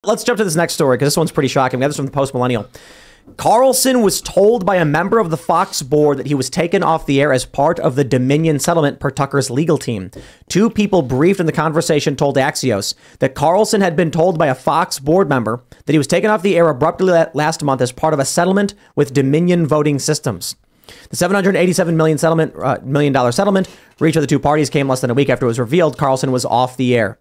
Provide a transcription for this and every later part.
let's jump to this next story because this one's pretty shocking. We have this from the Post Millennial. Carlson was told by a member of the Fox board that he was taken off the air as part of the Dominion settlement per Tucker's legal team. Two people briefed in the conversation told Axios that Carlson had been told by a Fox board member that he was taken off the air abruptly last month as part of a settlement with Dominion Voting Systems. The $787 million settlement reached with the two parties came less than a week after it was revealed Carlson was off the air.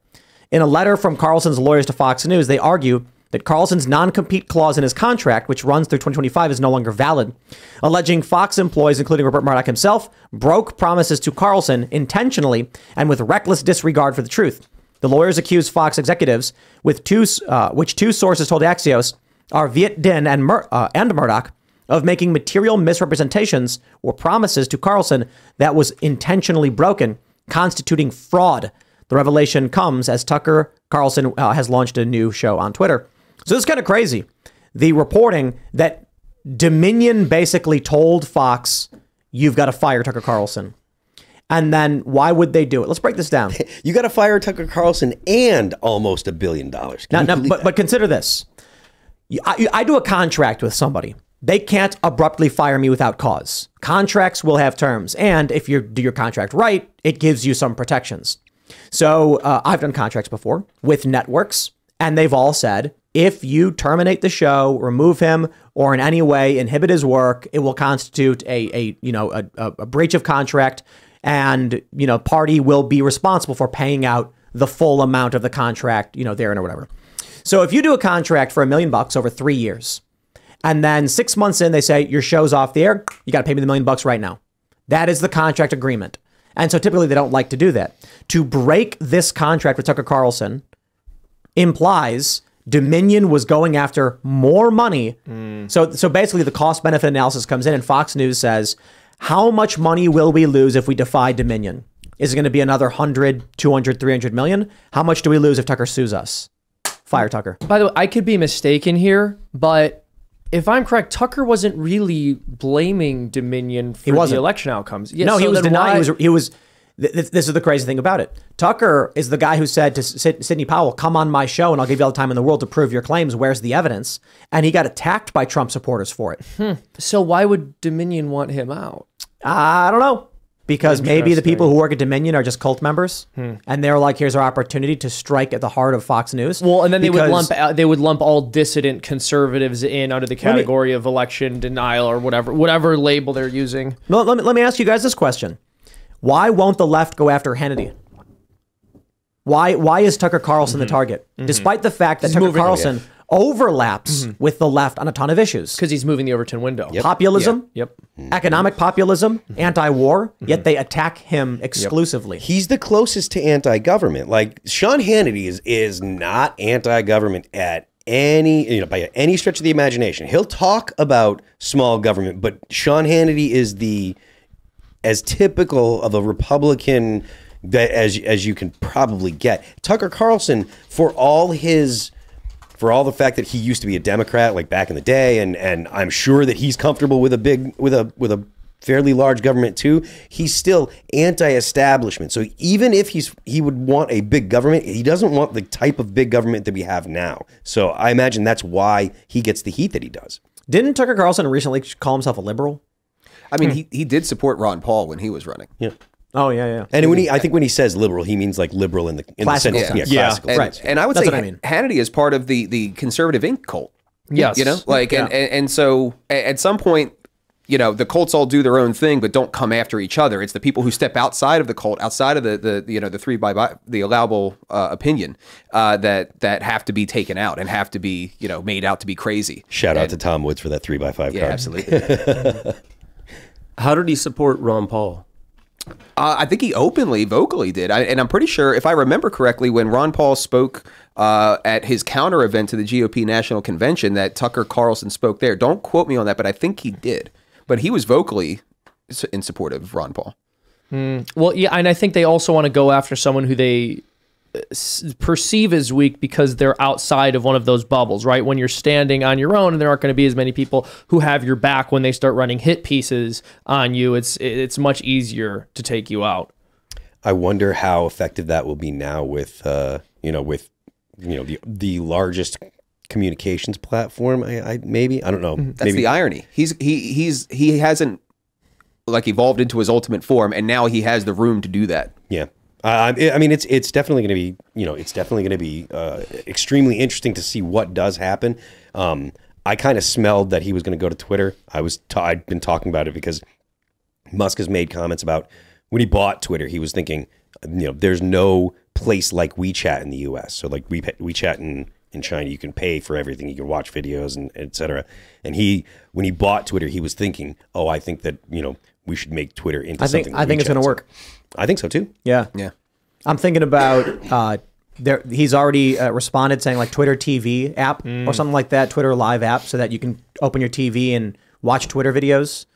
In a letter from Carlson's lawyers to Fox News, they argue that Carlson's non-compete clause in his contract, which runs through 2025, is no longer valid, alleging Fox employees, including Rupert Murdoch himself, broke promises to Carlson intentionally and with reckless disregard for the truth. The lawyers accuse Fox executives, which two sources told Axios are Viet Din and Murdoch, of making material misrepresentations or promises to Carlson that was intentionally broken, constituting fraud. The revelation comes as Tucker Carlson has launched a new show on Twitter. So this is kind of crazy. The reporting that Dominion basically told Fox, you've got to fire Tucker Carlson. And then why would they do it? Let's break this down. You got to fire Tucker Carlson and almost $1 billion. But consider this. I do a contract with somebody. They can't abruptly fire me without cause. Contracts will have terms. And if you do your contract right, it gives you some protections. So I've done contracts before with networks, and they've all said, if you terminate the show, remove him, or in any way inhibit his work, it will constitute a breach of contract, and party will be responsible for paying out the full amount of the contract, therein or whatever. So if you do a contract for $1 million over 3 years, and then 6 months in they say your show's off the air, you got to pay me the $1 million right now. That is the contract agreement. And so typically they don't like to do that. To break this contract with Tucker Carlson implies Dominion was going after more money. So basically the cost benefit analysis comes in and Fox News says, how much money will we lose if we defy Dominion? Is it going to be another 100, 200, 300 million? How much do we lose if Tucker sues us? Fire Tucker. By the way, I could be mistaken here, but if I'm correct, Tucker wasn't really blaming Dominion for the election outcomes. Yeah, no, so he was denying. This is the crazy thing about it. Tucker is the guy who said to Sidney Powell, come on my show and I'll give you all the time in the world to prove your claims. Where's the evidence? And he got attacked by Trump supporters for it. So why would Dominion want him out? I don't know. Because maybe the people who work at Dominion are just cult members, and they're like, "Here's our opportunity to strike at the heart of Fox News." Well, and then they would lump all dissident conservatives in under the category of election denial or whatever label they're using. Well, let me ask you guys this question: why won't the left go after Hannity? Why is Tucker Carlson the target, despite the fact that Tucker Carlson overlaps with the left on a ton of issues? Because he's moving the Overton window. Populism, economic populism, anti-war, yet they attack him exclusively. He's the closest to anti-government. Like Sean Hannity is not anti-government at any, by any stretch of the imagination. He'll talk about small government, but Sean Hannity is as typical of a Republican that as you can probably get. Tucker Carlson, for all the fact that he used to be a Democrat like back in the day, and I'm sure that he's comfortable with a fairly large government too, he's still anti-establishment. So even if he would want a big government, he doesn't want the type of big government that we have now. So I imagine that's why he gets the heat that he does. Didn't Tucker Carlson recently call himself a liberal? I mean, he did support Ron Paul when he was running. Yeah. Oh yeah. And I think when he says liberal, he means like liberal in the classical sense. Yeah, classical. right. And I would say Hannity is part of the conservative Inc. cult. Yes. And so at some point, the cults all do their own thing, but don't come after each other. It's the people who step outside of the cult, outside of the allowable opinion that have to be taken out and have to be made out to be crazy. Shout out to Tom Woods for that 3x5 card. Yeah, absolutely. How did he support Ron Paul? I think he vocally did. And I'm pretty sure, if I remember correctly, when Ron Paul spoke at his counter event to the GOP National Convention, that Tucker Carlson spoke there. Don't quote me on that, but I think he did. But he was vocally in support of Ron Paul. Well, yeah, and I think they also want to go after someone who they perceive as weak because they're outside of one of those bubbles, right? When you're standing on your own and there aren't going to be as many people who have your back when they start running hit pieces on you, it's much easier to take you out. I wonder how effective that will be now with the largest communications platform. I maybe, I don't know. That's Maybe. the irony. He hasn't like evolved into his ultimate form, and now he has the room to do that. Yeah. I mean, it's definitely going to be, it's definitely going to be extremely interesting to see what does happen. I kind of smelled that he was going to go to Twitter. I'd been talking about it because Musk has made comments about when he bought Twitter, he was thinking, there's no place like WeChat in the U.S. So like WeChat in China, you can pay for everything. You can watch videos and et cetera. And when he bought Twitter, he was thinking, oh, I think that, we should make Twitter into something. I think it's going to work. I think so too. Yeah. Yeah. I'm thinking about he's already responded saying like Twitter TV app or something like that, Twitter Live app, so that you can open your TV and watch Twitter videos.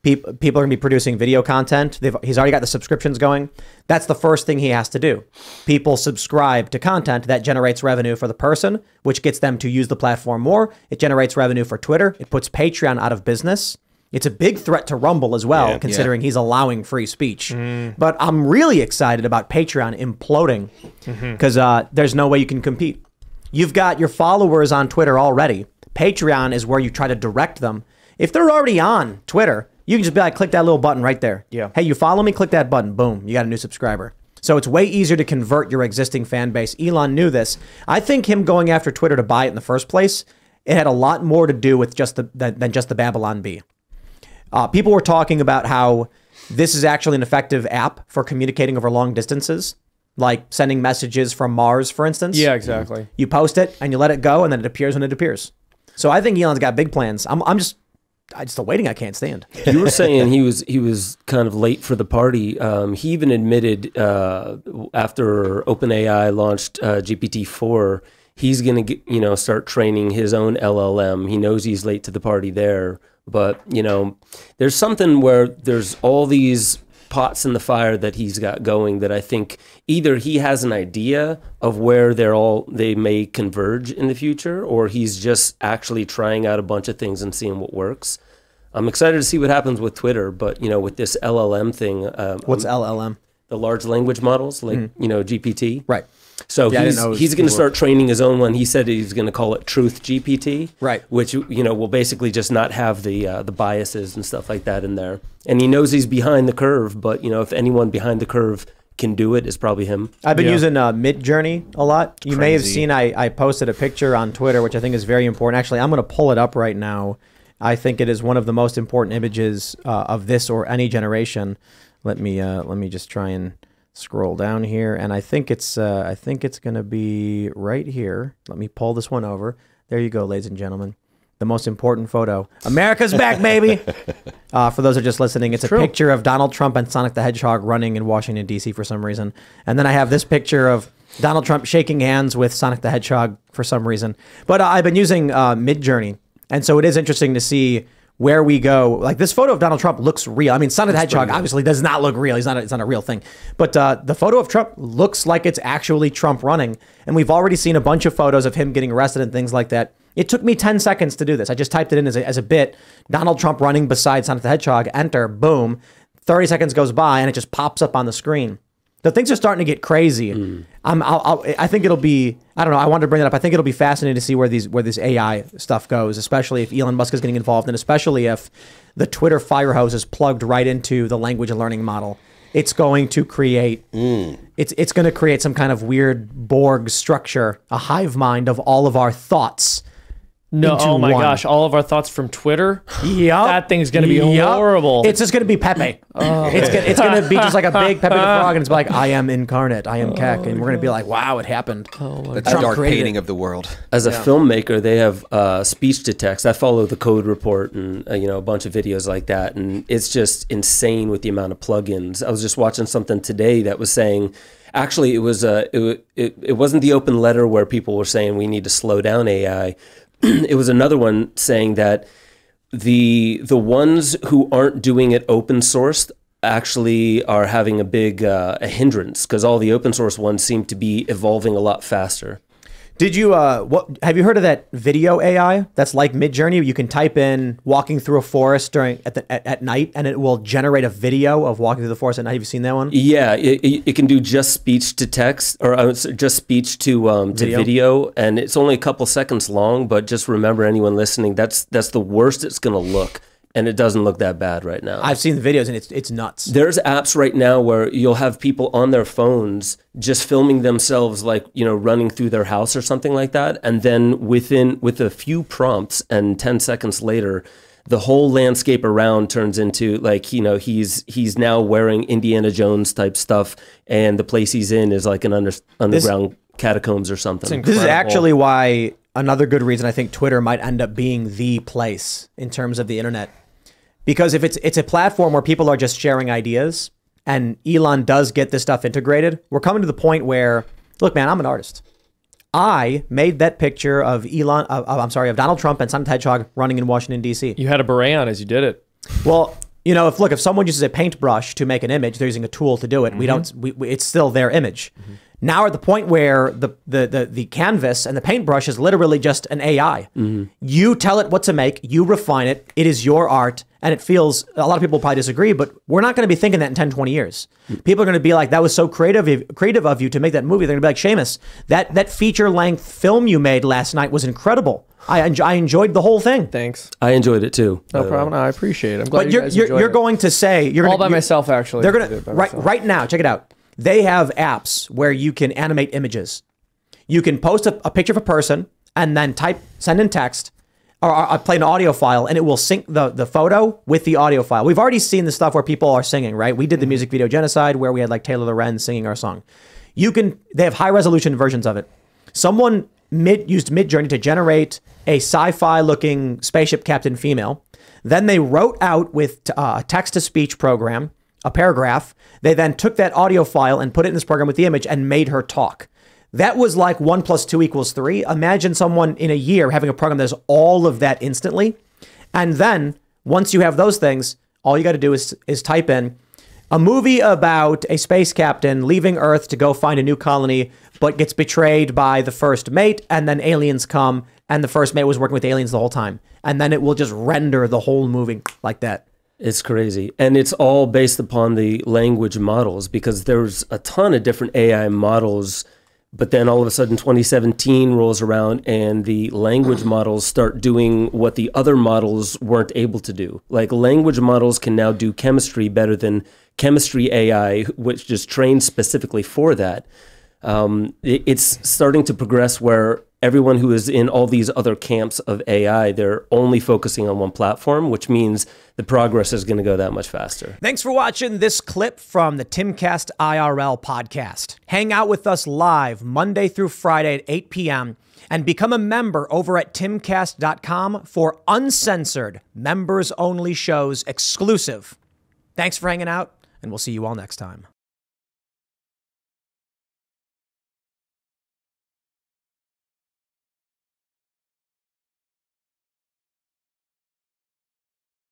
People are going to be producing video content. He's already got the subscriptions going. That's the first thing he has to do. People subscribe to content that generates revenue for the person, which gets them to use the platform more. It generates revenue for Twitter. It puts Patreon out of business. It's a big threat to Rumble as well, considering he's allowing free speech. But I'm really excited about Patreon imploding because there's no way you can compete. You've got your followers on Twitter already. Patreon is where you try to direct them. If they're already on Twitter, you can just be like, click that little button right there. Yeah. Hey, you follow me? Click that button. Boom. You got a new subscriber. So it's way easier to convert your existing fan base. Elon knew this. I think him going after Twitter to buy it in the first place, it had a lot more to do with than just the Babylon Bee. People were talking about how this is actually an effective app for communicating over long distances, like sending messages from Mars, for instance. Yeah, exactly. You post it and you let it go, and then it appears when it appears. So I think Elon's got big plans. I'm just the waiting I can't stand. You were saying he was kind of late for the party. He even admitted after OpenAI launched GPT-4, he's going to start training his own LLM. He knows he's late to the party there. But, there's something where there's all these pots in the fire that he's got going that I think either he has an idea of where they may converge in the future, or he's just actually trying out a bunch of things and seeing what works. I'm excited to see what happens with Twitter, but, with this LLM thing. What's LLM? The large language models, like, GPT. Right. So he's going to start training his own one. He said he's going to call it Truth GPT, right? Which will basically just not have the biases and stuff like that in there. And he knows he's behind the curve, but if anyone behind the curve can do it, it's probably him. I've been using Midjourney a lot. You may have seen I posted a picture on Twitter, which I think is very important. Actually, I'm going to pull it up right now. I think it is one of the most important images of this or any generation. Let me just try and scroll down here, and I think it's going to be right here. Let me pull this one over. There you go, ladies and gentlemen. The most important photo. America's back, baby. For those who are just listening, it's a picture of Donald Trump and Sonic the Hedgehog running in Washington, D.C. for some reason. And then I have this picture of Donald Trump shaking hands with Sonic the Hedgehog for some reason. But I've been using Midjourney, and so it is interesting to see where we go. Like, this photo of Donald Trump looks real. I mean, Sonic the Hedgehog obviously does not look real. It's not a real thing. But the photo of Trump looks like it's actually Trump running. And we've already seen a bunch of photos of him getting arrested and things like that. It took me 10 seconds to do this. I just typed it in as a bit. Donald Trump running beside Sonic the Hedgehog. Enter. Boom. 30 seconds goes by and it just pops up on the screen. The things are starting to get crazy. I think it'll be, I don't know, I wanted to bring that up. I think it'll be fascinating to see where this AI stuff goes, especially if Elon Musk is getting involved, and especially if the Twitter fire hose is plugged right into the language and learning model. It's going to create, it's going to create some kind of weird Borg structure, a hive mind of all of our thoughts. No, oh my gosh, all of our thoughts from Twitter? Yep. That thing's going to be horrible. It's just going to be Pepe. It's going to be just like a big Pepe the Frog, and it's like, I am incarnate, I am Keck, and we're going to be like, wow, it happened. That's a dark painting of the world. As a filmmaker, they have speech to text. I follow the Code Report and a bunch of videos like that, and it's just insane with the amount of plugins. I was just watching something today that was saying, actually, it wasn't the open letter where people were saying we need to slow down AI. It was another one saying that the ones who aren't doing it open sourced actually are having a big a hindrance, because all the open source ones seem to be evolving a lot faster. Did you what have you heard of that video AI that's like Midjourney? You can type in walking through a forest at night, and it will generate a video of walking through the forest at night. Have you seen that one? Yeah, it can do just speech to text, or just speech to video, and it's only a couple seconds long. But just remember, anyone listening, that's the worst it's going to look. And it doesn't look that bad right now. I've seen the videos, and it's nuts. There's apps right now where you'll have people on their phones just filming themselves, like, running through their house or something like that. And then with a few prompts and 10 seconds later, the whole landscape around turns into like, he's now wearing Indiana Jones type stuff, and the place he's in is like an underground catacombs or something. This is actually why another good reason I think Twitter might end up being the place in terms of the internet. Because if it's a platform where people are just sharing ideas, and Elon does get this stuff integrated, we're coming to the point where, look, man, I'm an artist. I made that picture of of Donald Trump and Sonic the Hedgehog running in Washington, D.C. You had a beret on as you did it. Well, if someone uses a paintbrush to make an image, they're using a tool to do it. It's still their image. Now we're at the point where the canvas and the paintbrush is literally just an AI. You tell it what to make, you refine it, it is your art, and it feels, a lot of people probably disagree, but we're not going to be thinking that in 10, 20 years. People are going to be like, that was so creative of you to make that movie. They're going to be like, Seamus, that feature-length film you made last night was incredible. I enjoyed the whole thing. Thanks. I enjoyed it too. No problem. I appreciate it. I'm glad But you guys enjoyed you're it. going to say... All by myself, actually. They're going to... Right now, check it out. They have apps where you can animate images. You can post a picture of a person and then send in text or play an audio file, and it will sync the photo with the audio file. We've already seen the stuff where people are singing, right? We did the music video Genocide where we had like Taylor Loren singing our song. They have high resolution versions of it. Someone used Midjourney to generate a sci-fi looking spaceship captain female. Then they wrote out with a text-to-speech program a paragraph. They then took that audio file and put it in this program with the image and made her talk. That was like 1 + 2 = 3. Imagine someone in a year having a program that does all of that instantly. And then once you have those things, all you got to do is type in a movie about a space captain leaving Earth to go find a new colony, but gets betrayed by the first mate, and then aliens come, and the first mate was working with aliens the whole time. And then it will just render the whole movie like that. It's crazy. And it's all based upon the language models, because there's a ton of different AI models, but then all of a sudden 2017 rolls around and the language models start doing what the other models weren't able to do. Like, language models can now do chemistry better than chemistry AI, which is trained specifically for that. It's starting to progress where everyone who is in all these other camps of AI, they're only focusing on one platform, which means the progress is going to go that much faster. Thanks for watching this clip from the Timcast IRL podcast. Hang out with us live Monday through Friday at 8 p.m. and become a member over at timcast.com for uncensored, members-only shows exclusive. Thanks for hanging out, and we'll see you all next time.